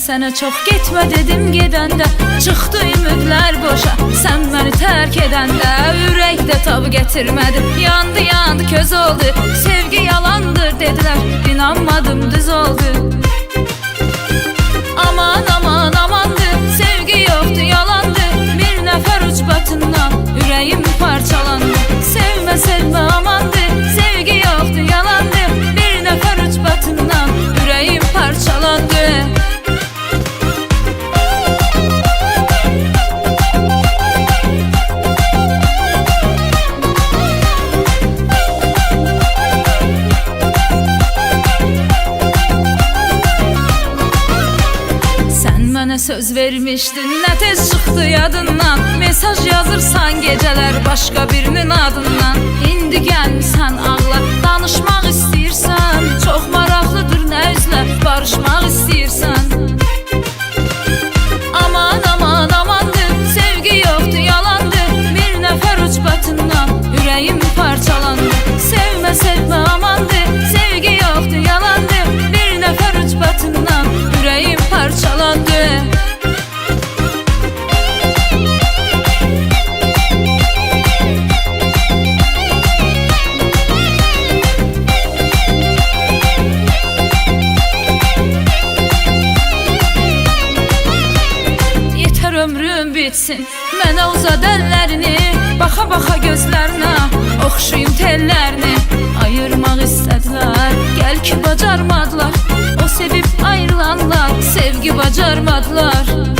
Sənə çox getmə dedim gedəndə, çıxdı ümidlər boşa, sən məni tərk edəndə. Ürəkdə tab gətirmədi, yandı yandı köz oldu, sevgi yalandır dedilər, inanmadım düz oldu. Aman aman amandı, sevgi yoxdu yalandı, bir nəfər ucbatından ürəyim parçalandı. Sevmə sevmə amandı, sevgi yoxdu yalandı, bir nəfər ucbatından ürəyim parçalandı. Mənə söz vermişdin, nə tez çıxdı yadından, mesaj yazırsan gecələr başqa birinin adından. İndi gəlmisən ağla, danışmaq istəyirsən, çox maraqlıdır nə üzlə barışmaq istəyirsən. Aman aman amandı, sevgi yoxdu yalandı, bir nəfər ucbatından ürəyim parçalandı. Sevmə sevmə amandı, sevgi yoxdu yalandı, bir nəfər ucbatından ürəyim parçalandı. Ömrüm bitsin, mənə uzad əllərini, baxa-baxa gözlərinə, oxşuyum tellərini. Ayırmaq istədilər, gəl ki bacarmadılar, o sevib ayrılanlar, sevgi bacarmadılar.